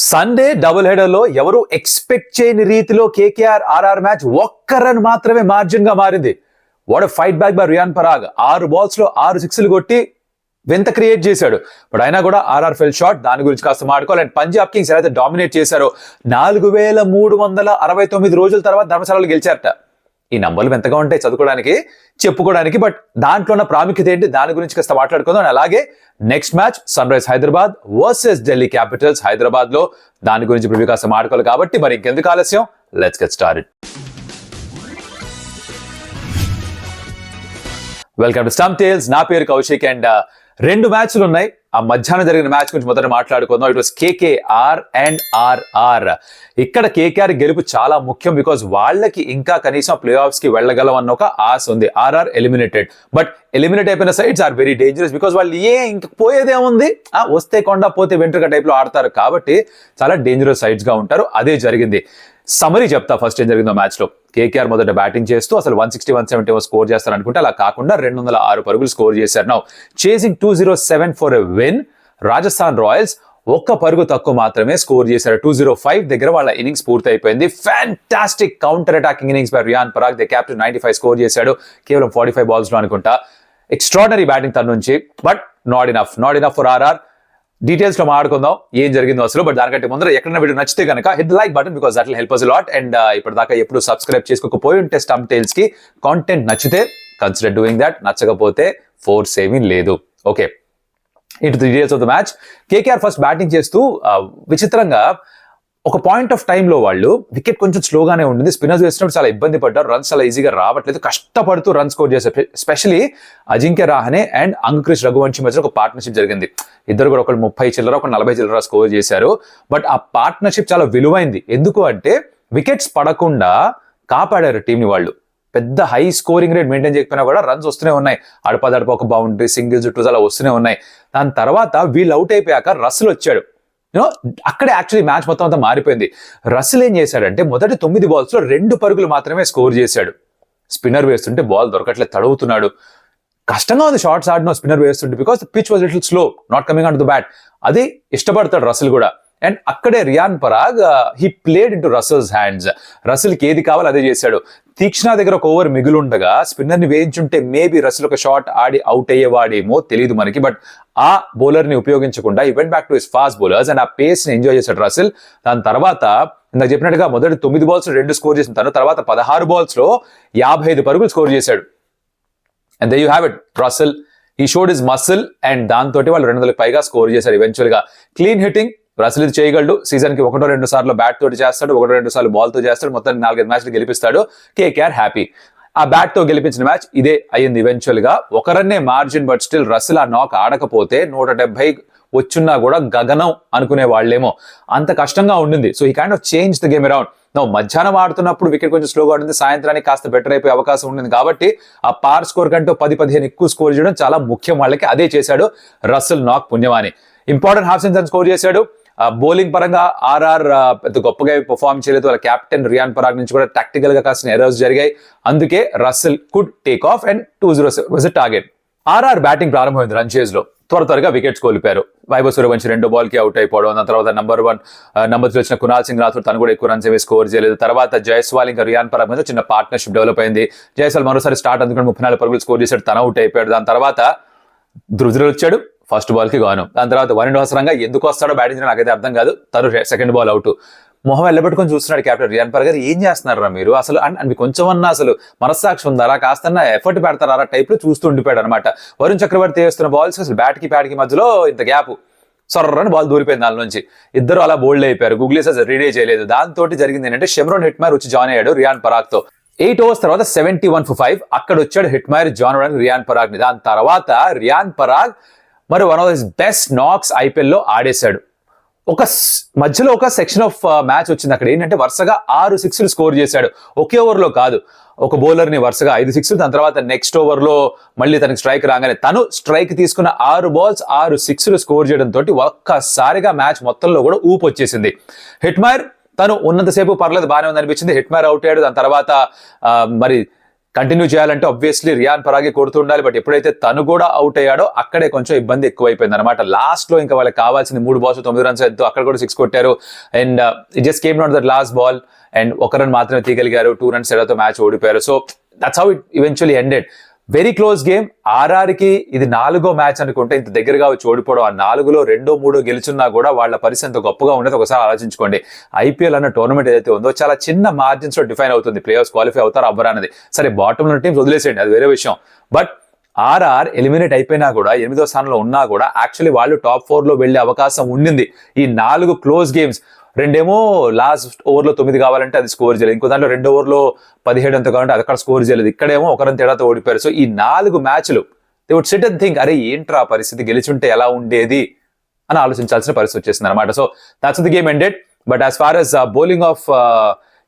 Sunday double header లో ఎవరు expect చేయని రీతిలో కేకేఆర్ ఆర్ఆర్ మ్యాచ్ ఒక్క రన్ మాత్రమే మార్జిన్ గా మారింది. What a fight back by Riyan Parag. 6 balls లో 6 సిక్స్లు కొట్టి వింత క్రియేట్ చేశాడు. బట్ అయినా కూడా ఆర్ఆర్ ఫెల్ షాట్. దాని గురించి కాస్త మాట్లాడుకోవాలి. అండ్ పంజాబ్ కింగ్స్ ఏదైతే డామినేట్ చేశారో 4369 రోజుల తర్వాత ధర్మశాలలో గెలిచారట. ఈ నంబర్లు ఎంతగా ఉంటాయి చదువుకోవడానికి, చెప్పుకోవడానికి, బట్ దాంట్లో ఉన్న ప్రాముఖ్యత ఏంటి దాని గురించి కాస్త మాట్లాడుకుందాం. అలాగే next match sun rise Hyderabad versus Delhi Capitals Hyderabad లో, దాని గురించి ప్రివ్యూ కాస్త మాట్లాడుకోవాలి. కాబట్టి మరి ఇంకెందుకు ఆలస్యం, let's get started. Welcome to stump Tales. నా పేరు కౌశిక్. అండ్ 2 మ్యాచ్లు ఉన్నాయి. ఆ మధ్యాహ్నం జరిగిన మ్యాచ్ గురించి మొదట మాట్లాడుకుందాం. It was KKR and RR. ఇక్కడ కేకేఆర్ గెలుపు చాలా ముఖ్యం, బికాజ్ వాళ్ళకి ఇంకా కనీసం ప్లే ఆఫ్స్ కి వెళ్ళగలం అన్న ఒక ఆశ ఉంది. ఆర్ఆర్ ఎలిమినేటెడ్, బట్ ఎలిమినేట్ అయిపోయిన sides are very dangerous, because వాళ్ళు ఇంక పోయేదేముంది, వస్తే కొండ పోతే వెంట్రుక టైప్ లో ఆడతారు కాబట్టి చాలా డేంజరస్ సైడ్స్ గా ఉంటారు. అదే జరిగింది. సమరీ చెప్తా ఫస్ట్ ఏం జరిగిందో మ్యాచ్ లో. కేకేఆర్ మొదట బ్యాటింగ్ చేస్తూ అసలు 160, 170 స్కోర్ చేస్తారు అనుకుంటే అలా కాకుండా 206 పరుగులు స్కోర్ చేశారు. Now chasing 207 for a win. Rajasthan Royals 1 పరుగు తక్కువ మాత్రమే స్కోర్ చేశారు. 205 దగ్గర వాళ్ళ ఇన్నింగ్స్ పూర్తి అయిపోయింది. Fantastic counter attacking innings by Riyan Parag. The captain 95 score చేశాడు కేవలం 45 balls లో అనుకుంటా. ఎక్స్ట్రాడనరీ బ్యాటింగ్ తన నుంచి, but not enough for RR. Details లో మాట్లాడుకుందాం ఏం జరిగిందో అసలు. బట్ దానికంటే ముందర ఎక్కడైనా వీడియో నచ్చితే కనుక hit like button, because that will help us a lot. And ఇప్పటిదాకా ఎప్పుడు సబ్స్క్రైబ్ చేసుకోకపోయి ఉంటే స్టంప్ టేల్స్ కి కాంటెంట్ నచ్చితే కన్సిడర్ డూయింగ్ దట్. నచ్చకపోతే ఫోర్స్ ఏమీ లేదు. ఓకే, ఇటు details of the match. KKR first batting చేస్తూ విచిత్రంగా ఒక పాయింట్ ఆఫ్ టైంలో వాళ్ళు వికెట్ కొంచెం స్లోగానే ఉంటుంది. స్పిన్నర్స్ వేసినప్పుడు చాలా ఇబ్బంది పడ్డారు. రన్స్ చాలా ఈజీగా రావట్లేదు. కష్టపడుతూ రన్ స్కోర్ చేశారు. ఎస్పెషలీ అజింక్య రహానే అండ్ అంకుష్ రఘువంశీ మధ్య ఒక పార్ట్నర్షిప్ జరిగింది. ఇద్దరు కూడా ఒకళ్ళు 30 చిల్లర, ఒక 40 చిల్లర స్కోర్ చేశారు. బట్ ఆ పార్ట్నర్షిప్ చాలా విలువైంది. ఎందుకు అంటే వికెట్స్ పడకుండా కాపాడారు టీంని వాళ్ళు. పెద్ద హై స్కోరింగ్ రేట్ మెయింటైన్ చేయకపోయినా కూడా రన్స్ వస్తూనే ఉన్నాయి. అడపదడప ఒక బౌండరీ, సింగిల్స్, టూస్ అలా వస్తూనే ఉన్నాయి. దాని తర్వాత వీళ్ళు అవుట్ అయిపోయాక రస్సెల్ వచ్చాడు. అక్కడే యాక్చువల్లీ మ్యాచ్ మొత్తం అంతా మారిపోయింది. రస్సెల్ ఏం చేశాడంటే మొదటి 9 balls లో 2 పరుగులు మాత్రమే స్కోర్ చేశాడు. స్పిన్నర్ వేస్తుంటే బాల్ దొరకట్లేదు, తడుగుతున్నాడు. కష్టంగా ఉంది షార్ట్స్ ఆడడం స్పిన్నర్ వేస్తుంటే, because the pitch was little slow, not coming on to the bat. అది ఇష్టపడతాడు రస్సెల్ కూడా. అండ్ అక్కడే Riyan Parag he played into Russell's hands. రస్సెల్కి ఏది కావాలో అదే చేశాడు. తీక్షణ దగ్గర ఒక ఓవర్ మిగులుండగా స్పిన్నర్ ని వేయించుంటే మేబీ రస్సెల్ ఒక షాట్ ఆడి అవుట్ అయ్యేవాడేమో తెలియదు మనకి. బట్ ఆ బౌలర్ ని ఉపయోగించకుండా ఈ went back to his fast bowlers and ఆ పేస్ ని ఎంజాయ్ చేశాడు రస్సెల్. దాని తర్వాత ఇందాక చెప్పినట్టుగా మొదటి 9 balls లో 2 స్కోర్ చేసిన తర్వాత 16 balls లో 55 పరుగులు స్కోర్ చేశాడు. And they you have it. Russell ఈ షోడ్ ఇస్ మసిల్. అండ్ దాంతో వాళ్ళు 200కి పైగా స్కోర్ చేశారు ఈవెన్చువల్ గా. క్లీన్ హిట్టింగ్ రస్సెల్ ఇది చేయగలడు. సీజన్ కి 1-2 సార్లు బ్యాట్ తోటి చేస్తాడు, 1-2 సార్లు బాల్ తో చేస్తాడు. మొత్తం 4-5 మ్యాచ్లు గెలిపిస్తాడు. KKR happy. ఆ బ్యాట్ తో గెలిపించిన మ్యాచ్ ఇదే అయ్యింది ఈవెన్చువల్ గా. 1 రన్నే మార్జిన్. బట్ స్టిల్ రస్సెల్ ఆ నాక్ ఆడకపోతే 170 వచ్చున్నా కూడా గగనం అనుకునే వాళ్ళేమో, అంత కష్టంగా ఉండింది. సో ఈ kind of change the game around. మధ్యాహ్నం ఆడుతున్నప్పుడు వికెట్ కొంచెం స్లోగా ఉంటుంది, సాయంత్రానికి కాస్త బెటర్ అయిపోయే అవకాశం ఉంటుంది. కాబట్టి ఆ పార్ స్కోర్ కంటే 10-15 ఎక్కువ స్కోర్ చేయడం చాలా ముఖ్యం వాళ్ళకి. అదే చేశాడు రస్సెల్. నాక్ పుణ్యమాని ఇంపార్టెంట్ హాఫ్ సెంచరీ స్కోర్ చేశాడు. బౌలింగ్ పరంగా ఆర్ఆర్ పెద్ద గొప్పగా పర్ఫార్మ్ చేయలేదు. వాళ్ళ కెప్టెన్ రియాన్ పరాగ్ నుంచి కూడా టాక్టికల్ గా కాసిన ఎర్రర్స్ జరిగాయి. అందుకే Russell could take off and 207 was a target. RR batting ప్రారంభమైంది రన్ చేజ్ లో. త్వరగా వికెట్స్ కోల్పోయారు. వైభవ్ సూర్యవంశీ 2 బాల్ కి అవుట్ అయిపోవడం. దాని తర్వాత నెంబర్ 3 వచ్చిన కునాల్ సింగ్ రాథోడ్ తను కూడా ఎక్కువ రన్స్ ఏమీ స్కోర్ చేయలేదు. తర్వాత జైస్వాల్ ఇంకా రియాన్ పరాగ్ మీద చిన్న పార్ట్నర్షిప్ డెవలప్ అయింది. జైస్వాల్ మరోసారి స్టార్ట్ అందుకుని 34 పరుగులు స్కోర్ చేశాడు, తన అవుట్ అయిపోయాడు. దాని తర్వాత ధృవజులు వచ్చాడు, ఫస్ట్ బాల్ కి గాను. దాని తర్వాత అనవసరంగా ఎందుకు వస్తాడో బ్యాటింగ్ నాకైతే అర్థం కాదు. తను సెకండ్ బాల్ అవుట్. మొహం వెళ్ళబెట్టుకొని చూస్తున్నాడు కెప్టెన్ రియాన్ పరాగ్ గారు. ఏం చేస్తున్నారా మీరు అసలు? అండ్ కొంచెం అన్నా అసలు మనస్సాక్షి ఉందారా, కాస్తన్నా ఎఫర్ట్ పెడతారా టైప్ లో చూస్తూ ఉండిపోయాడు అనమాట. వరుణ్ చక్రవర్తి వేస్తున్న బాల్స్ అసలు బ్యాట్ కి ప్యాడ్ కి మధ్యలో ఇంత గ్యాప్, సొర్రని బాల్ దూరిపోయింది దాని నుంచి. ఇద్దరు అలా బోల్డ్ అయిపోయారు. గూగ్లీస్ అసలు రీడే చేయలేదు. దాంతో జరిగింది ఏంటంటే షెమ్రాన్ హిట్మైర్ వచ్చి జాయిన్ అయ్యాడు రియాన్ పరాగ్ తో. 8 overs తర్వాత 71 for 5 అక్కడ వచ్చాడు హిట్మైర్ జాయిన్ అవ్వడానికి రియాన్ పరాగ్ ని. దాని తర్వాత రియాన్ పరాగ్ మరి one of his best knocks IPL లో ఆడేశాడు. మధ్యలో ఒక సెక్షన్ ఆఫ్ మ్యాచ్ వచ్చింది. అక్కడ ఏంటంటే వరుసగా 6 సిక్స్లు స్కోర్ చేశాడు. ఒకే ఓవర్ లో కాదు, ఒక బౌలర్ ని వరుసగా 5 సిక్స్లు. దాని తర్వాత నెక్స్ట్ ఓవర్ లో మళ్ళీ తనకి స్ట్రైక్ రాగానే తను స్ట్రైక్ తీసుకున్న 6 balls 6 సిక్స్లు స్కోర్ చేయడంతో ఒక్కసారిగా మ్యాచ్ మొత్తంలో కూడా ఊపు వచ్చేసింది. హిట్మైర్ తను ఉన్నంతసేపు పర్లేదు, బాగానే ఉంది అనిపించింది. హిట్మైర్ అవుట్ అయ్యాడు. దాని తర్వాత మరి కంటిన్యూ చేయాలంటే ఆబ్వియస్లీ రియాన్ పరాగే కొడుతూ ఉండాలి. బట్ ఎప్పుడైతే తను కూడా అవుట్ అయ్యాడో అక్కడే కొంచెం ఇబ్బంది ఎక్కువైపోయింది అనమాట. లాస్ట్ లో ఇంకా వాళ్ళకి కావాల్సిన 3 balls 9 runs ఎంతో, అక్కడ కూడా 6 కొట్టారు. And it just came not that last ball and 1 run మాత్రమే తీయగలిగారు. 2 runs తేడాతో మ్యాచ్ ఓడిపోయారు. So that's how it eventually ended. Very close game. ఆర్ఆర్కి ఇది 4వ మ్యాచ్ అనుకుంటే ఇంత దగ్గరగా వచ్చి ఓడిపోవడం, ఆ 4లో 2-3 గెలుచున్నా కూడా వాళ్ళ పరిస్థితి ఎంత గొప్పగా ఉండేది ఒకసారి ఆలోచించుకోండి. ఐపీఎల్ అన్న టోర్నమెంట్ ఏదైతే ఉందో చాలా చిన్న మార్జిన్స్ లో డిఫైన్ అవుతుంది. ప్లేయర్స్ క్వాలిఫై అవుతారు అవ్వరా అనేది. సరే బాటమ్ ఉన్న టీమ్స్ వదిలేసేయండి, అది వేరే విషయం. బట్ ఆర్ఆర్ ఎలిమినేట్ అయిపోయినా కూడా 8వ స్థానంలో ఉన్నా కూడా యాక్చువల్లీ వాళ్ళు టాప్ 4లో వెళ్లే అవకాశం ఉండింది. ఈ 4 క్లోజ్ గేమ్స్, 2 లాస్ట్ ఓవర్లో 9 కావాలంటే అది స్కోర్ చేయలేదు, ఇంకో దాంట్లో 2 ఓవర్లో 17 ఎంత కావాలంటే అది అక్కడ స్కోర్ చేయలేదు, ఇక్కడేమో 1 run తేడాతో ఓడిపోయారు. సో ఈ 4 మ్యాచ్లు they would sit and think, అరే ఏంట్రా పరిస్థితి, గెలిచుంటే ఎలా ఉండేది అని ఆలోచించాల్సిన పరిస్థితి వచ్చేసింది అనమాట. So that's the game ended. But as far as bowling of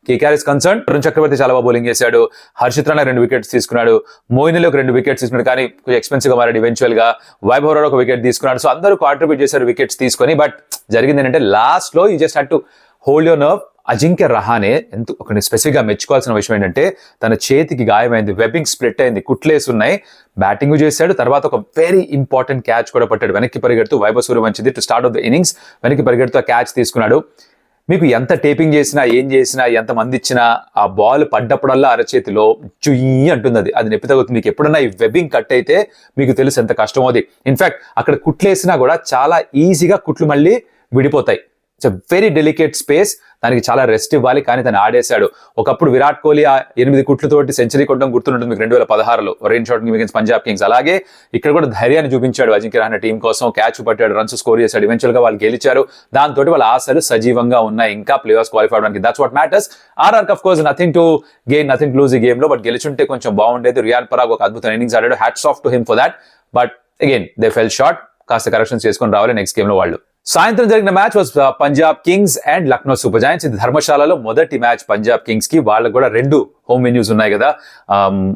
KKR is concern, Varun Chakravarthy చాలా బాగా బౌలింగ్ చేశాడు. హర్షిత్ రాణా 2 వికెట్స్ తీసుకున్నాడు. మోయిన్ అలీ ఒక 2 వికెట్స్ తీసుకున్నాడు, కానీ కొంచెం ఎక్స్పెన్సివ్ గా మారాడు ఈవెన్చువల్ గా. వైభవ్ రాణా ఒక వికెట్ తీసుకున్నాడు. సో అందరూ కాంట్రిబ్యూట్ చేశారు వికెట్స్ తీసుకొని. బట్ జరిగింది ఏంటంటే లాస్ట్ లో you just had to hold your nerve. Ajinkya Rahane ఎంత ఒక స్పెసిఫిక్ గా మెచ్చుకోవాల్సిన విషయం ఏంటంటే తన చేతికి గాయమైంది, వెబ్బింగ్ స్ప్లిట్ అయింది, కుట్లేసి ఉన్నాయి. బ్యాటింగ్ చేశాడు, తర్వాత ఒక వెరీ ఇంపార్టెంట్ క్యాచ్ కూడా పట్టాడు. వెనక్కి పరిగెడుతూ Vaibhav Suryavanshi to start of the innings వెనక్కి పరిగెడుతూ ఆ క్యాచ్ తీసుకున్నాడు. మీకు ఎంత టేపింగ్ చేసినా, ఏం చేసినా, ఎంత మంది ఇచ్చినా ఆ బాల్ పడ్డప్పుడల్లా అరచేతిలో చుయ్యి అంటుంది. అది నొప్పి తగ్గుతుంది. మీకు ఎప్పుడన్నా ఈ వెబ్బింగ్ కట్ అయితే మీకు తెలుసు ఎంత కష్టమో అది. ఇన్ఫాక్ట్ అక్కడ కుట్లేసినా కూడా చాలా ఈజీగా కుట్లు మళ్ళీ విడిపోతాయి. It's a very delicate space, దానికి చాలా రెస్ట్ ఇవ్వాలి. కానీ తను ఆడేశాడు. ఒకప్పుడు విరాట్ కోహ్లీ ఆ 8 కుట్లతోటి సెంచరీ కొట్టడం గుర్తుంటుంది మీకు 2016లో rain shot against Punjab Kings. అలాగే ఇక్కడ కూడా ధైర్యాన్ని చూపించాడు అజింక్య రహానే టీం కోసం. క్యాచ్ పట్టాడు, రన్స్ స్కోర్ చేశాడు. ఈవెన్చువల్ గా వాళ్ళు గెలిచారు. దాంతో వాళ్ళ ఆశలు సజీవంగా ఉన్నాయి ఇంకా ప్లే ఆఫ్స్ క్వాలిఫై అవడానికి. That's what matters. RR of course nothing to gain, nothing to lose ఈ గేమ్ లో. బట్ గెలిచుంటే కొంచెం బాగుండేది. రియాన్ పరాగ్ ఒక అద్భుతమైన ఇన్నింగ్స్ ఆడాడు. Hats off to him for that. But again they fell short. కాస్త కరెక్షన్స్ చేసుకొని రావాలి నెక్స్ట్ గేమ్ లో వాళ్ళు. సాయంత్రం జరిగిన match was Punjab Kings and Lucknow Super Giants. ఇది ధర్మశాలలో మొదటి మ్యాచ్ పంజాబ్ కింగ్స్ కి. వాళ్ళకు కూడా 2 హోమ్ వెన్యూస్ ఉన్నాయి కదా,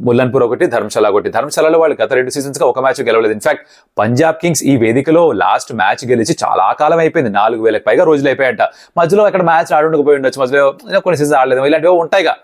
ముల్లన్పూర్ ఒకటి, ధర్మశాల ఒకటి. ధర్మశాలలో వాళ్ళు గత 2 సీజన్స్ గా ఒక మ్యాచ్ గెలవలేదు. ఇన్ఫాక్ట్ పంజాబ్ కింగ్స్ ఈ వేదికలో లాస్ట్ మ్యాచ్ గెలిచి చాలా కాలం అయిపోయింది, 4000కి పైగా రోజులు అయిపోయాయంట. మధ్యలో అక్కడ మ్యాచ్ ఆడుండకపోయి ఉండొచ్చు, మధ్యలో కొన్ని సీజన్ ఆడలేదు, ఇలాంటివి ఉంటాయిగా.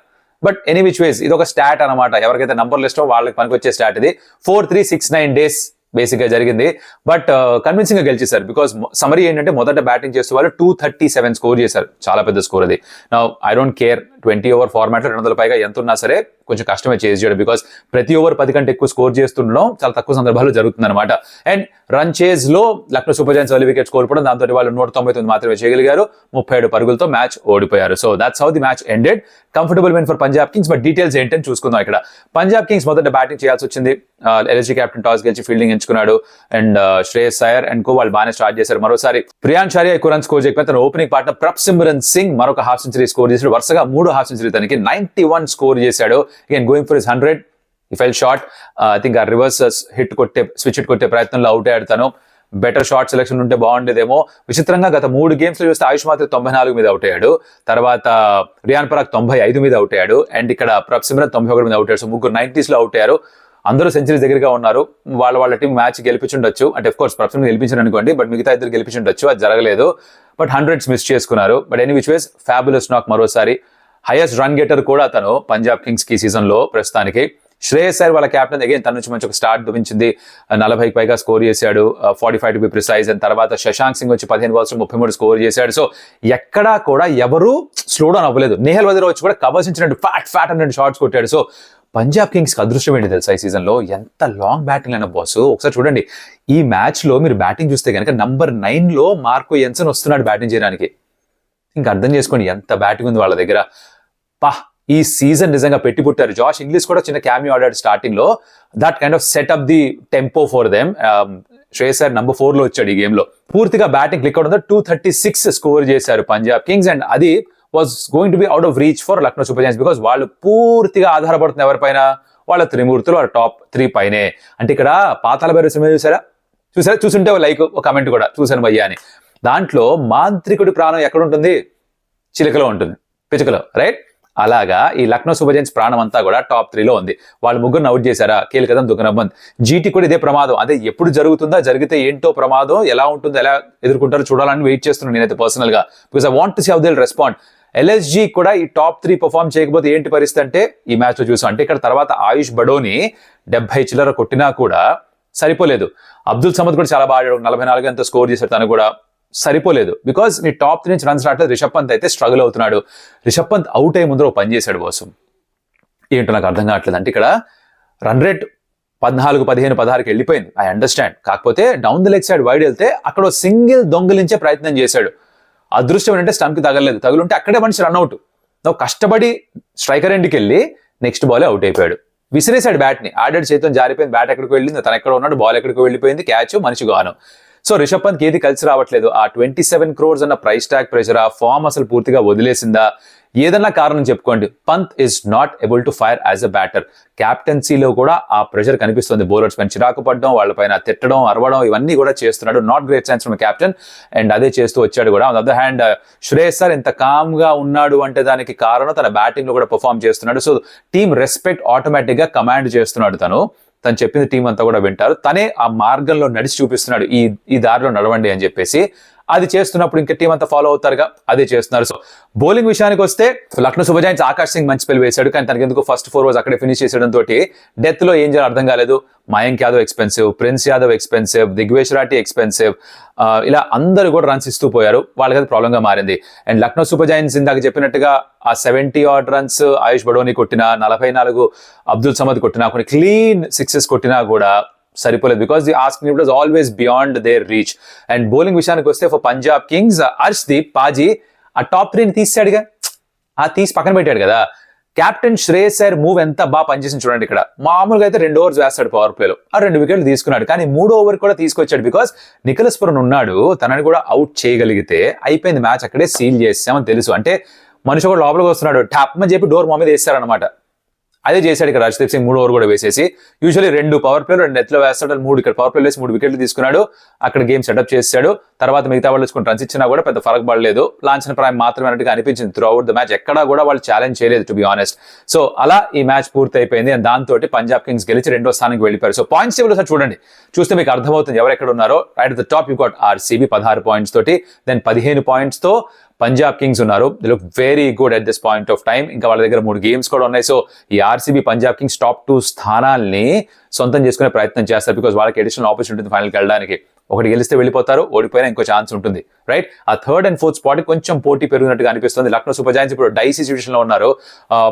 బట్ ఎనీ విచ్ వేస్ ఇది ఒక స్టాట్ అనమాట. ఎవరికైతే నంబర్లు ఇష్టమో వాళ్ళకి పనికొచ్చే స్టాట్ ఇది. 4-3-6-9 days బేసిక్ గా జరిగింది. బట్ కన్విన్సింగ్ గా గెలిచేశారు. బికాస్ సమరీ ఏంటంటే మొదట బ్యాటింగ్ చేస్తూ వాళ్ళు 237 స్కోర్ చేశారు. చాలా పెద్ద స్కోర్ అది. Now I don't care 20 over format లో 200 పైగా ఎంత ఉన్నా సరే కొంచెం కష్టమే చేసి చేయడం. బికాస్ ప్రతి ఓవర్ 10 కంటే ఎక్కువ స్కోర్ చేస్తుండడం చాలా తక్కువ సందర్భాల్లో జరుగుతుంది అనమాట. అండ్ రన్ చేజ్ లో Lucknow Super Giants early wicket కోల్పోవడం, దాంతో వాళ్ళు 199 మాత్రమే చేయగలిగారు. 37 పరుగులతో మ్యాచ్ ఓడిపోయారు. So that's how the match ended. Comfortable win for Punjab Kings. But details ఏంటని చూసుకుందాం. ఇక్కడ పంజాబ్ కింగ్స్ మొదట బ్యాటింగ్ చేయాల్సి వచ్చింది. ఎల్ఎస్జీ కెప్టెన్ టాస్ గెలిచి ఫీల్డింగ్ ఎంచుకున్నాడు. And Shreyas Iyer and co వాళ్ళు బాగానే స్టార్ట్ చేశారు. మరోసారి ప్రియాన్ షారియా ఎక్కువ రన్ స్కోర్ చేయకపోతే తన ఓపెనింగ్ పార్ట్నర్ ప్రప్సిమ్రన్ సింగ్ మరొక హాఫ్ సెంచరీ స్కోర్ చేశాడు. వరుసగా 3 హాఫ్ సెంచరీ తనకి 91 స్కోర్ చేశాడు. Again going for his 100. ఈ ఫెల్ షార్ట్. ఐ థింక్ ఆ రివర్స్ స్విచ్ హిట్ కొట్టే ప్రయత్నంలో అవుట్ అయ్యాడు తను. బెటర్ షార్ట్ సెలెక్షన్ ఉంటే బాగుండేదేమో. విచిత్రంగా గత 3 గేమ్స్ లో చూస్తే ఆయుష్ మాత్రం 94 మీద అవుట్ అయ్యాడు. తర్వాత రియాన్ పరాగ్ 95 మీద అవుట్ అయ్యాడు. అండ్ ఇక్కడ ప్రప్సిమ్రన్ 91 మీద అవుట్ అయ్యాడు. సో ముగ్గురు 90s లో అవుట్ అయ్యారు. అందరూ సెంచరీస్ దగ్గరగా ఉన్నారు. వాళ్ళ టీం మ్యాచ్ గెలిపించుండొచ్చు. అంటే ఆఫ్ కోర్స్ ప్రప్సిమ్రన్ గెలిపించారు అనుకోండి, బట్ మిగతా ఇద్దరు గెలిపించుండొచ్చు, అది జరగలేదు. బట్ 100s మిస్ చేసుకున్నారు. But any which ways fabulous నాక్. మరోసారి హైయెస్ట్ రన్ గెటర్ కూడా తను పంజాబ్ కింగ్స్ కి సీజన్ లో ప్రస్తుతానికి. శ్రేయస్ అయ్యర్ వాళ్ళ కెప్టెన్ అగైన్ తన నుంచి మంచి ఒక స్టార్ట్ చూపించింది. 40కి పైగా స్కోర్ చేశాడు, 45 టు బి ప్రిసైజ్. అండ్ తర్వాత శశాంక్ సింగ్ వచ్చి 15 balls 33 స్కోర్ చేశాడు. సో ఎక్కడా కూడా ఎవరు స్లో డౌన్ అవ్వలేదు. నేహల్ వదీరా వచ్చి కూడా కవర్స్ ఇచ్చినట్టు ఫ్యాట్ అన్నట్టు షాట్స్ కొట్టాడు. సో పంజాబ్ కింగ్స్ కి అదృష్టం ఏంటి తెలుసా ఈ సీజన్ లో, ఎంత లాంగ్ బ్యాటింగ్ అయిన బాస్. ఒకసారి చూడండి, ఈ మ్యాచ్ లో మీరు బ్యాటింగ్ చూస్తే కనుక నంబర్ 9 లో మార్కో ఎన్సన్ వస్తున్నాడు బ్యాటింగ్ చేయడానికి. ఇంకా అర్థం చేసుకోండి ఎంత బ్యాటింగ్ ఉంది వాళ్ళ దగ్గర. ఈ సీజన్ నిజంగా పెట్టి పుట్టారు. జాష్ ఇంగ్లీష్ కూడా చిన్న క్యామియో ఆడాడు స్టార్టింగ్ లో. That kind of set up the tempo for them. Shreyas Iyer number 4 లో వచ్చాడు ఈ గేమ్ లో. పూర్తిగా బ్యాటింగ్ క్లిక్ అవడంతో 236 స్కోర్ చేశారు పంజాబ్ కింగ్స్. అండ్ అది was going to be out of reach for Lucknow Super Giants. Because వాళ్ళు పూర్తిగా ఆధారపడుతున్న ఎవరిపైన, వాళ్ళ త్రిమూర్తులు, వాళ్ళ టాప్ 3 పైనే. అంటే ఇక్కడ పాతాళ భైరవి సినిమా చూసుంటే లైక్ ఒక కమెంట్ కూడా చూశాను భయ్యా అని. దాంట్లో మాంత్రికుడి ప్రాణం ఎక్కడ ఉంటుంది? చిలుకలో ఉంటుంది, పిచుకలో, రైట్? అలాగా ఈ లక్నో సూపర్ జైంట్స్ ప్రాణం అంతా కూడా టాప్ 3లో ఉంది. వాళ్ళు ముగ్గురు అవుట్ చేశారా, కీలకదం దుగ్గనబంద్. జీటీ కూడా ఇదే ప్రమాదం. అదే ఎప్పుడు జరుగుతుందా, జరిగితే ఏంటో ప్రమాదం, ఎలా ఉంటుందో, ఎలా ఎదుర్కొంటారో చూడాలని వెయిట్ చేస్తున్నాను నేనైతే పర్సనల్ గా. Because I want to see how they will respond. LSG కూడా ఈ టాప్ 3 పర్ఫామ్ చేయకపోతే ఏంటి పరిస్థితి అంటే ఈ మ్యాచ్ లో చూసాం. అంటే ఇక్కడ తర్వాత ఆయుష్ బడోని 70 చిల్లర కొట్టినా కూడా సరిపోలేదు. అబ్దుల్ సమద్ కూడా చాలా బాగా 44 ఎంత స్కోర్ చేశాడు, తను కూడా సరిపోలేదు. బికాస్ నీ టాప్ 3 నుంచి రన్స్ రావట్లేదు. రిషబ్ పంత్ అయితే స్ట్రగుల్ అవుతున్నాడు. రిషబ్ పంత్ అవుట్ అయ్యే ముందర పని చేశాడు బాసు. ఏంటో నాకు అర్థం కావట్లేదు. అంటే ఇక్కడ రన్ రేట్ 14, 15, 16కి వెళ్ళిపోయింది. I understand. కాకపోతే down the leg side wide వెళ్తే అక్కడ సింగిల్ దొంగిలించే ప్రయత్నం చేశాడు. అదృష్టం ఏంటంటే స్టంప్ కి తగలలేదు. తగులుంటే అక్కడే మనిషి రన్అట్. కష్టపడి స్ట్రైకర్ ఎండ్కి వెళ్ళి నెక్స్ట్ బాల్ అవుట్ అయిపోయాడు. విసిరేశాడు బ్యాట్ ని. ఆడాడు, చేతితో జారిపోయింది. బ్యాట్ ఎక్కడికి వెళ్ళింది, తను ఎక్కడ ఉన్నాడు, బాల్ ఎక్కడికి వెళ్ళిపోయింది, క్యాచ్, మనిషి గాను. సో రిషబ్ పంత్ ఏది కలిసి రావట్లేదు. ఆ 27 crores అన్న ప్రైస్ ట్యాగ్ ప్రెషర్, ఆ ఫామ్ అసలు పూర్తిగా వదిలేసిందా, ఏదన్నా కారణం చెప్పుకోండి. Pant is not able to fire as a batter. క్యాప్టెన్సీలో కూడా ఆ ప్రెషర్ కనిపిస్తుంది. బౌలర్స్ పైన చిరాకు పడడం, వాళ్ళపైన తిట్టడం, అరవడం, ఇవన్నీ కూడా చేస్తున్నాడు. Not great science from captain. And అదే చేస్తూ వచ్చాడు కూడా. On the other hand Shreyas ఇంత కామ్ గా ఉన్నాడు అంటే దానికి కారణం తన బ్యాటింగ్ లో కూడా పర్ఫామ్ చేస్తున్నాడు. సో టీమ్ రెస్పెక్ట్ ఆటోమేటిక్ గా కమాండ్ చేస్తున్నాడు. తను చెప్పింది టీం అంతా కూడా వింటారు. తనే ఆ మార్గంలో నడిచి చూపిస్తున్నాడు, ఈ దారిలో నడవండి అని చెప్పేసి. అది చేస్తున్నప్పుడు ఇంకా టీం అంతా ఫాలో అవుతారుగా, అదే చేస్తున్నారు. సో బౌలింగ్ విషయానికి వస్తే లక్నో సూపర్ జైంట్స్ ఆకాష్ సింగ్ మంచి స్పెల్ వేశాడు. కానీ తనకి ఎందుకు ఫస్ట్ 4 ఓవర్స్ అక్కడే ఫినిష్ చేసడం తోటి డెత్ లో ఏం చేయాలో అర్థం కాలేదు. Mayank Yadav expensive, prince Yadav expensive, Digvesh Rathee expensive, ఇలా అందరూ కూడా రన్స్ ఇస్తూ పోయారు. వాళ్ళకి అది ప్రాబ్లం గా మారింది. అండ్ లక్నో సూపర్ జైంట్స్ ఇందాక చెప్పినట్టుగా ఆ 70 odd రన్స్ ఆయుష్ బడోని కొట్టినా, 44 అబ్దుల్ సమద్ కొట్టినా, కొన్ని క్లీన్ 6s కొట్టినా కూడా సరిపోలేదు. Because the asking it was always beyond their reach. And bowling విషయానికి వస్తే ఫర్ పంజాబ్ కింగ్స్ హర్ష్దీప్ పాజీ ఆ టాప్ 3 తీసాడుగా, ఆ తీసి పక్కన పెట్టాడు కదా. కెప్టెన్ శ్రేయస్ అయ్యర్ మూవ్ ఎంత బాగా పనిచేసింది చూడండి. ఇక్కడ మామూలుగా అయితే 2 overs వేస్తాడు పవర్ ప్లేలో, ఆ 2 వికెట్లు తీసుకున్నాడు. కానీ 3వ ఓవర్ కూడా తీసుకొచ్చాడు. బికాస్ నికోలస్ పురన్ ఉన్నాడు, తనని కూడా అవుట్ చేయగలిగితే అయిపోయింది మ్యాచ్, అక్కడే సీల్ చేసామని తెలుసు. అంటే మనిషి కూడా లోపలికి వస్తున్నాడు, ట్యాప్ అని చెప్పి డోర్ మా మీద వేస్తారనమాట. అదే చేశాడు ఇక్కడ హర్షదీప్ సింగ్. 3వ ఓవర్ కూడా వేసేసి యూజువల్లీ 2 పవర్ ప్లేలు 2 నెట్లో వేస్తాడు. 3 ఇక్కడ పవర్ ప్లేలు వేసి 3 వికెట్లు తీసుకున్నాడు. అక్కడ గేమ్ సెటప్ చేశాడు. తర్వాత మిగతా వాళ్ళు వచ్చుకుని రన్స్ ఇచ్చినా కూడా పెద్ద ఫరక్ పడలేదు. లాంఛన ప్రాయం మాత్రమే అన్నట్టుగా అనిపించింది త్రూ అవుట్ ద మ్యాచ్. ఎక్కడా కూడా వాళ్ళు ఛాలెంజ్ చేయలేదు టు బి ఆనెస్ట్. సో అలా ఈ మ్యాచ్ పూర్తి అయిపోయింది. అండ్ దాంతో పంజాబ్ కింగ్స్ గెలిచి 2వ స్థానానికి వెళ్ళిపోయారు. సో పాయింట్స్ టేబుల్ ఒకసారి చూడండి, చూస్తే మీకు అర్థమవుతుంది ఎవరెక్కడ ఉన్నారో. Right at the top you got RCB 16 points తోటి, దెన్ 15 points తో పంజాబ్ కింగ్స్ ఉన్నారు. They look very good at this point of time. ఇంకా వాళ్ళ దగ్గర 3 games కూడా ఉన్నాయి. సో ఈ ఆర్సీబీ పంజాబ్ కింగ్స్ టాప్ 2 స్థానాల్ని సొంతం చేసుకునే ప్రయత్నం చేస్తారు. బికాస్ వాళ్ళకి అడిషనల్ ఆపర్చునిటీ ఉంటుంది ఫైనల్కి వెళ్ళడానికి. ఒకటి గెలిస్తే వెళ్ళిపోతారు, ఓడిపోయినా ఇంకో ఛాన్స్ ఉంటుంది. రైట్, ఆ 3rd and 4th స్పాట్ కొంచెం పోటీ పెరిగినట్టుగా అనిపిస్తుంది. లక్నో సూపర్ జైంట్స్ ఇప్పుడు డైసీ సిచ్యువేషన్ లో ఉన్నారు.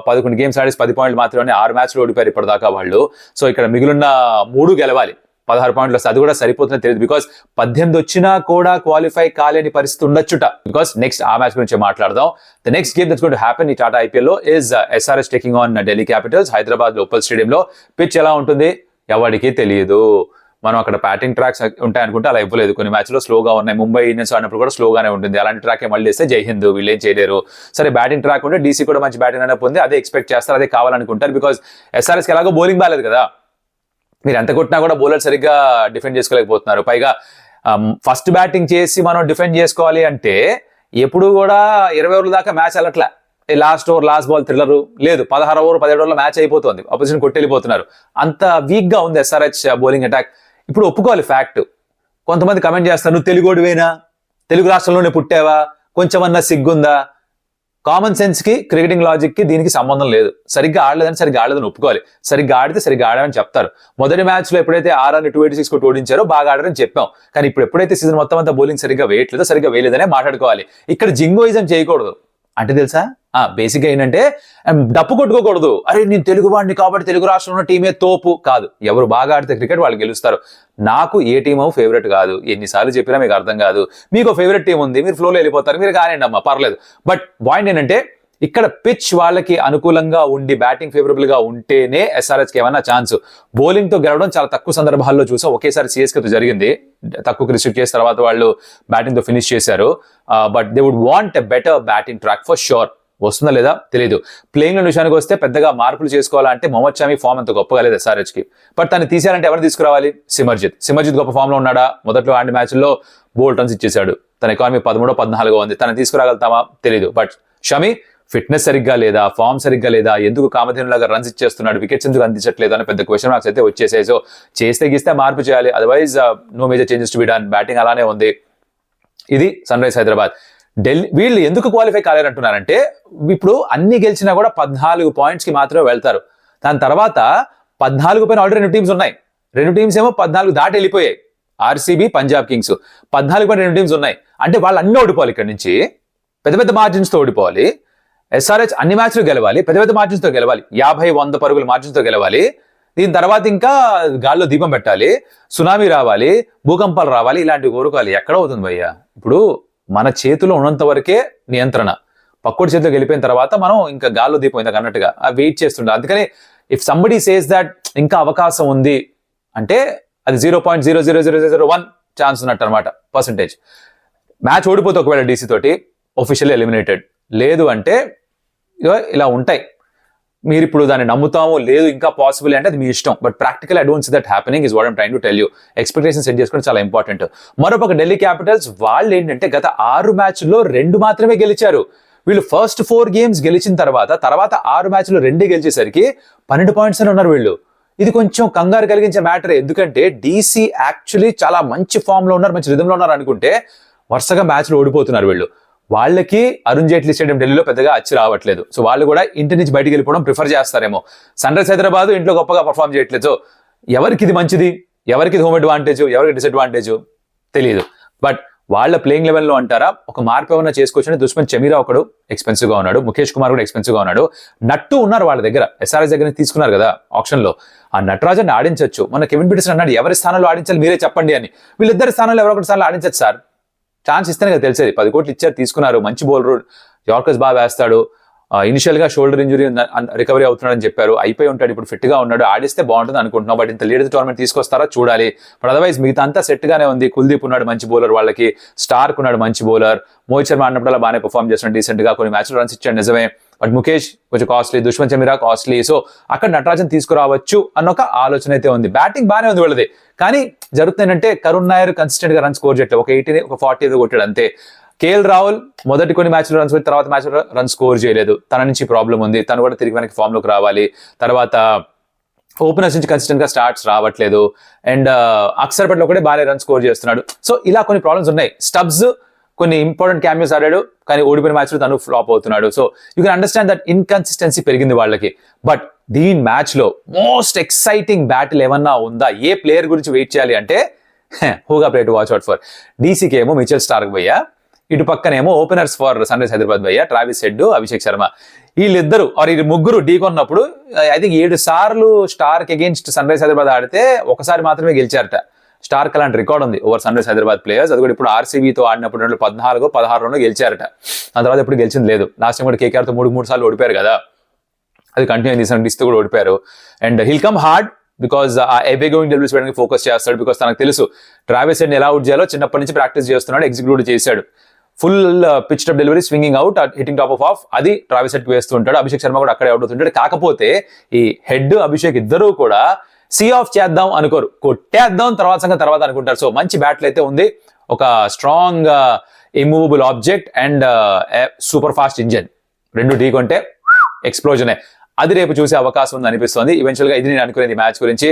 11 games ఆడేసి 10 points మాత్రమే, 6 matches ఓడిపోయారు ఇప్పటిదాకా వాళ్ళు. సో ఇక్కడ మిగిలిన 3 గెలవాలి. 16 points వస్తే అది కూడా సరిపోతుందో తెలియదు. బికాస్ 18 వచ్చినా కూడా క్వాలిఫై కాలేని పరిస్థితి ఉండొచ్చుట. బికాస్ నెక్స్ట్ ఆ మ్యాచ్ గురించి మాట్లాడదాం. The next game that's going to happen ఈ టాటా ఐపీఎల్ లో is SRH taking on Delhi Capitals. Hyderabad Uppal stadium లో. పిచ్ ఎలా ఉంటుంది ఎవరికి తెలియదు. మనం అక్కడ బ్యాటింగ్ ట్రాక్స్ ఉంటాయనుకుంటే అలా ఇవ్వలేదు. కొన్ని మ్యాచ్లో స్లోగా ఉన్నాయి. ముంబై ఇండియన్స్ ఆడినప్పుడు కూడా స్లోగానే ఉంటుంది. అలాంటి ట్రాక్ మళ్ళీ వేస్తే జై హింద్, వీళ్ళు ఏం చేయలేరు. సరే బ్యాటింగ్ ట్రాక్ ఉంటే డీసీ కూడా మంచి బ్యాటింగ్ అయినా పొంది అదే ఎక్స్పెక్ట్ చేస్తారు, అదే కావాలనుకుంటారు. బికాస్ ఎస్ఆర్ఎస్కి ఎలాగో బౌలింగ్ బాలేదు కదా. మీరు ఎంత కొట్టినా కూడా బౌలర్ సరిగ్గా డిఫెండ్ చేసుకోలేకపోతున్నారు. పైగా ఫస్ట్ బ్యాటింగ్ చేసి మనం డిఫెండ్ చేసుకోవాలి అంటే ఎప్పుడు కూడా 20 ఓవర్ల దాకా మ్యాచ్ వెళ్ళట్లే. Last over last ball thriller లేదు. 16 ఓవర్ 17 ఓవర్ల మ్యాచ్ అయిపోతుంది. ఆపోజిషన్ కొట్టెళ్ళిపోతున్నారు. అంత వీక్ గా ఉంది ఎస్ఆర్హెచ్ బౌలింగ్ అటాక్. ఇప్పుడు ఒప్పుకోవాలి ఫ్యాక్ట్. కొంతమంది కమెంట్ చేస్తారు, నువ్వు తెలుగోడివేనా, తెలుగు రాష్ట్రంలోనే పుట్టావా, కొంచెమన్నా సిగ్గుందా. కామన్ సెన్స్ కి క్రికెటింగ్ లాజిక్ కి దీనికి సంబంధం లేదు. సరిగ్గా ఆడలేదని ఒప్పుకోవాలి. సరిగ్గా ఆడితే సరిగ్గా ఆడామని చెప్తారు. మొదటి మ్యాచ్ లో ఎప్పుడైతే 286 కొట్టి ఓడించారో బాగా ఆడారని చెప్పాం. కానీ ఇప్పుడు ఎప్పుడైతే సీజన్ మొత్తం అంతా బౌలింగ్ సరిగ్గా వేయట్లేదో, సరిగ్గా వేయలేదనే మాట్లాడుకోవాలి. ఇక్కడ జింగోయిజం చేయకూడదు. అంటే తెలుసా, బేసిక్ గా ఏంటంటే డప్పు కొట్టుకోకూడదు. అరే నేను తెలుగు వాడిని కాబట్టి తెలుగు రాష్ట్రంలో ఉన్న టీమే తోపు కాదు. ఎవరు బాగా ఆడితే క్రికెట్ వాళ్ళు గెలుస్తారు. నాకు ఏ టీం ఫేవరెట్ కాదు. ఎన్నిసార్లు చెప్పినా మీకు అర్థం కాదు. మీకు ఫేవరెట్ టీం ఉంది, మీరు ఫ్లోలో వెళ్ళిపోతారు, మీరు కానివ్వండి అమ్మా పర్లేదు. బట్ పాయింట్ ఏంటంటే ఇక్కడ పిచ్ వాళ్ళకి అనుకూలంగా ఉండి బ్యాటింగ్ ఫేవరబుల్ గా ఉంటేనే ఎస్ఆర్హెచ్ కి ఏమైనా ఛాన్స్. బౌలింగ్ తో గెలవడం చాలా తక్కువ సందర్భాల్లో చూసాం. ఒకేసారి సిఎస్కేతో జరిగింది, తక్కువ రిస్ట్రిక్ట్ చేసిన తర్వాత వాళ్ళు బ్యాటింగ్ తో ఫినిష్ చేశారు. But they would want a better batting track for sure. వస్తుందా లేదా తెలియదు. ప్లేయింగ్ విషయానికి వస్తే పెద్దగా మార్పులు చేసుకోవాలంటే మొహమ్మద్ షమి ఫామ్ అంత గొప్పగా లేదు ఎస్ఆర్హెచ్ కి. బట్ తను తీసేయాలంటే ఎవరు తీసుకురావాలి? సిమర్జిత్ గొప్ప ఫామ్ లో ఉన్నాడా? మొదట్లో ఆడిన మ్యాచ్ లో బోల్డ్ రన్స్ ఇచ్చేశాడు. తన ఎకానమీ 13-14 ఉంది. తను తీసుకురాగలుగుతామా తెలియదు. బట్ షమి ఫిట్నెస్ సరిగ్గా లేదా, ఫామ్ సరిగ్గా లేదా, ఎందుకు కామధేనులాగా రన్స్ ఇచ్చేస్తున్నాడు, వికెట్స్ ఎందుకు అందించట్లేదు అని పెద్ద క్వశ్చన్ మార్క్స్ అయితే వచ్చేసాయి. సో చేస్తే గీస్తే మార్పు చేయాలి. Otherwise no major changes to be done. Batting అలానే ఉంది. ఇది సన్ రైజ్ హైదరాబాద్. వీళ్ళు ఎందుకు క్వాలిఫై కాలేరంటున్నారంటే ఇప్పుడు అన్ని గెలిచినా కూడా 14 పాయింట్స్కి మాత్రమే వెళ్తారు. దాని తర్వాత 14 పైన ఆల్రెడీ 2 టీమ్స్ ఉన్నాయి. 2 టీమ్స్ ఏమో 14 దాటి వెళ్ళిపోయాయి. ఆర్సీబీ, పంజాబ్ కింగ్స్ 14 పైన 2 టీమ్స్ ఉన్నాయి. అంటే వాళ్ళు అన్నీ ఓడిపోవాలి. ఇక్కడ నుంచి పెద్ద పెద్ద మార్జిన్స్ తో ఓడిపోవాలి. ఎస్ఆర్హెచ్ అన్ని మ్యాచ్లు గెలవాలి, పెద్ద పెద్ద మార్జిన్స్ తో గెలవాలి, 50-100 పరుగుల మార్జిన్స్ తో గెలవాలి. దీని తర్వాత ఇంకా గాల్లో దీపం పెట్టాలి, సునామీ రావాలి, భూకంపాలు రావాలి, ఇలాంటివి కోరుకోవాలి. ఎక్కడ అవుతుంది భయ్యా? ఇప్పుడు మన చేతిలో ఉన్నంత వరకే నియంత్రణ. పక్కోడి చేతిలో గెలిపోయిన తర్వాత మనం ఇంకా గాల్లో దీపం ఇందాక అన్నట్టుగా వెయిట్ చేస్తుంటాం. అందుకని ఇఫ్ సంబడీ సేస్ దట్ ఇంకా అవకాశం ఉంది అంటే అది 0.00001 ఛాన్స్ ఉన్నట్టు అనమాట, పర్సంటేజ్. మ్యాచ్ ఓడిపోతే ఒకవేళ డీసీ తోటి ఒఫిషియల్లీ ఎలిమినేటెడ్. లేదు అంటే ఇలా ఉంటాయి. మీరు ఇప్పుడు దాన్ని నమ్ముతాము లేదు ఇంకా పాసిబుల్ అంటే అది మీ ఇష్టం. But practical I don't see that happening is what I'm trying to tell you. Expectation set చేసుకోవడం చాలా ఇంపార్టెంట్. మరోపక్క ఢిల్లీ క్యాపిటల్స్ వాళ్ళు ఏంటంటే గత 6 మ్యాచ్ల్లో 2 మాత్రమే గెలిచారు. వీళ్ళు ఫస్ట్ 4 గేమ్స్ గెలిచిన తర్వాత 6 మ్యాచ్లు 2 గెలిచేసరికి 12 పాయింట్స్ అని ఉన్నారు వీళ్ళు. ఇది కొంచెం కంగారు కలిగించే మ్యాటర్. ఎందుకంటే డీసీ యాక్చువల్లీ చాలా మంచి ఫామ్ లో ఉన్నారు, మంచి రిధంలో ఉన్నారు అనుకుంటే వరుసగా మ్యాచ్లు ఓడిపోతున్నారు వీళ్ళు. వాళ్ళకి అరుణ్ జైట్లీ స్టేడియం ఢిల్లీలో పెద్దగా అచ్చి రావట్లేదు. సో వాళ్ళు కూడా ఇంటి నుంచి బయటికి వెళ్ళిపోవడం ప్రిఫర్ చేస్తారేమో. సన్ రైజ్ హైదరాబాద్ ఇంట్లో గొప్పగా పర్ఫామ్ చేయట్లేదు. సో ఎవరికి ఇది మంచిది, ఎవరికి ఇది హోమ్ అడ్వాంటేజ్, ఎవరికి డిసడ్వాంటేజ్ తెలియదు. బట్ వాళ్ళ ప్లేయింగ్ లెవెల్లో అంటారా ఒక మార్పు ఏమన్నా చేసుకోవచ్చు. దుష్మంత్ చమీరా ఒకడు ఎక్స్పెన్సివ్ గా ఉన్నాడు, ముఖేష్ కుమార్ కూడా ఎక్స్పెన్సివ్ గా ఉన్నాడు, నట్టు ఉన్నారు వాళ్ళ దగ్గర. ఎస్ఆర్ఎస్ దగ్గర తీసుకున్నారు కదా ఆప్షన్ లో. ఆ నటరాజన్ ఆడించవచ్చు. మన కెవిన్ పీటర్సన్ అన్నాడు ఎవరి స్థానంలో ఆడించాలి మీరే చెప్పండి అని. వీళ్ళిద్దరి స్థానంలో ఎవరొకటి స్థానంలో ఆడించచ్చు సార్. ఛాన్స్ ఇస్తేనే కదా తెలిసేది. 10 కోట్లు ఇచ్చారు, తీసుకున్నారు. మంచి బౌలర్, యార్కర్స్ బాగా వేస్తాడు. ఇనిషియల్ గా షోల్డర్ ఇంజురీ రికవరీ అవుతున్నాడని చెప్పారు. అయిపోయి ఉంటాడు, ఇప్పుడు ఫిట్ గా ఉన్నాడు, ఆడిస్తే బాగుంటుంది అనుకుంటున్నాం. బట్ ఇంత లీడర్ టోర్నమెంట్ తీసుకొస్తారా చూడాలి. బట్ అదర్వైజ్ మిగతా అంతా సెట్ గానే ఉంది. కుల్దీప్ ఉన్నాడు మంచి బౌలర్ వాళ్ళకి, స్టార్క్ ఉన్నాడు మంచి బౌలర్, మోహిత్ శర్మ ఆడినప్పుడు బాగానే పర్ఫామ్ చేస్తున్నాడు డీసెంట్ గా. కొన్ని మ్యాచ్లు రన్స్ ఇచ్చాడు నిజమే. బట్ ముఖేష్ కొంచెం costly, Dushmantha Chameera costly. So అక్కడ నటరాజన్ తీసుకురావచ్చు అన్న ఒక ఆలోచన అయితే ఉంది. బ్యాటింగ్ బాగానే ఉంది వాళ్ళది. కానీ జరుగుతుందంటే కరుణ్ నాయర్ కన్సిస్టెంట్ గా రన్ స్కోర్ చేయట్లేదు. ఒక 80 ఒక 40 కొట్టాడు అంతే. కేఎల్ రాహుల్ మొదటి కొన్ని మ్యాచ్లు రన్స్ పెట్టి తర్వాత మ్యాచ్ రన్ స్కోర్ చేయలేదు. తన నుంచి ప్రాబ్లం ఉంది, తను కూడా తిరిగి వెనక్కి ఫామ్ లోకి రావాలి. తర్వాత ఓపెనర్స్ నుంచి కన్సిస్టెంట్ గా స్టార్ట్స్ రావట్లేదు. అండ్ అక్షర్ పట్ల కూడా బాగా రన్ స్కోర్ చేస్తున్నాడు. సో ఇలా కొన్ని ప్రాబ్లమ్స్ ఉన్నాయి. స్టబ్స్ కొన్ని ఇంపార్టెంట్ క్యామియోస్ ఆడాడు, కానీ ఓడిపోయిన మ్యాచ్లో తను ఫ్లాప్ అవుతున్నాడు. So you can understand that inconsistency పెరిగింది వాళ్ళకి. బట్ దీని మ్యాచ్ లో మోస్ట్ ఎక్సైటింగ్ బ్యాటిల్ ఏమన్నా ఉందా, ఏ ప్లేయర్ గురించి వెయిట్ చేయాలి అంటే హూగా play to watch out for. డీసీకి ఏమో మిచెల్ స్టార్క్ భయ్యా, ఇటు పక్కనేమో openers for sun rise Hyderabad భయ్యా ట్రావిస్ హెడ్, అభిషేక్ శర్మ. వీళ్ళిద్దరు ఆర్ ఈ ముగ్గురు ఢీ కొన్నప్పుడు ఐ థింక్ 7 సార్లు Starc against sun rise Hyderabad ఆడితే ఒకసారి మాత్రమే గెలిచారట. స్టార్క్ అలాంటి రికార్డ్ ఉంది over sun rise Hyderabad players. అది కూడా ఇప్పుడు ఆర్సీబీతో ఆడినప్పుడు 14-16 గెలిచారట. ఆ తర్వాత ఎప్పుడు గెలిచింది లేదు. లాస్ట్ టైం కూడా కేకేఆర్తో 3 సార్లు ఓడిపోయారు కదా, అది కంటిన్యూ చేసిన డిస్తో కూడా ఓడిపోయారు. And hill come hard because ఆ ఎవే గోయింగ్ డెలివరీస్ చేయడానికి ఫోకస్ చేస్తాడు. బికాస్ తనకు తెలుసు ట్రావిస్ హెడ్ని ఎలా అవుట్ చేయాలో చిన్నప్పటి నుంచి ప్రాక్టీస్ చేస్తున్నాడు, ఎగ్జిక్యూట్ చేశాడు. Full pitch up delivery, swinging out, hitting top of అది ట్రావిస్ హెడ్ కి వేస్తూ ఉంటాడు. అభిషేక్ శర్మ కూడా అక్కడే అవుట్ అవుతుంటాడు. కాకపోతే ఈ హెడ్ అభిషేక్ ఇద్దరు కూడా సీ ఆఫ్ చేద్దాం అనుకోరు, కొట్టేద్దాం తర్వాత సంగతి తర్వాత అనుకుంటారు. సో మంచి బ్యాటిల్ అయితే ఉంది. ఒక strong immovable object and super fast engine, రెండు ఢీ కొంటే ఎక్స్ప్లోజనే. అది రేపు చూసే అవకాశం ఉంది అనిపిస్తుంది. ఈవెన్చువల్ గా ఇది నేను అనుకునేది మ్యాచ్ గురించి.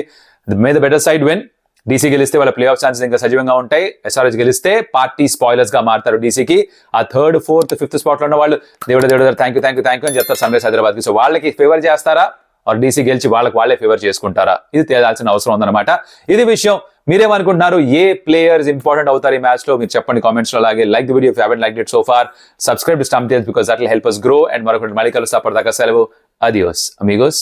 May the better side win. DC గెలిస్తే వాళ్ళ ప్లే ఆఫ్ ఛాన్సెస్ ఇంకా సజీవంగా ఉంటాయి. ఎస్ఆర్హెచ్ గెలిస్తే పార్టీ స్పాయిలర్స్ గా మారుతారు డీసీకి. ఆ 3rd, 4th, 5th స్పాట్ లో ఉన్న వాళ్ళు దేవుడు థ్యాంక్ యూ అని చెప్తారు సన్ రైజ్ హైదరాబాద్ కి. సో వాళ్ళకి ఫేవర్ చేస్తారా ఆర్ డీసీ గెలిచి వాళ్ళే ఫేవర్ చేసుకుంటారా, ఇది తేలాల్సిన అవసరం ఉందన్నమాట. ఇది విషయం. మీరేమనుకుంటున్నారు, ఏ ప్లేయర్స్ ఇంపార్టెంట్ అవుతారు ఈ మ్యాచ్ లో మీరు చెప్పండి కామెంట్స్ లో. అలాగే like the video if you haven't liked it so far. Subscribe to stump tales because that will help us grow. And మరొకటి మళ్ళీ కలుస్తా. అప్పటిదాకా సెలవు. అడియోస్ అమిగోస్.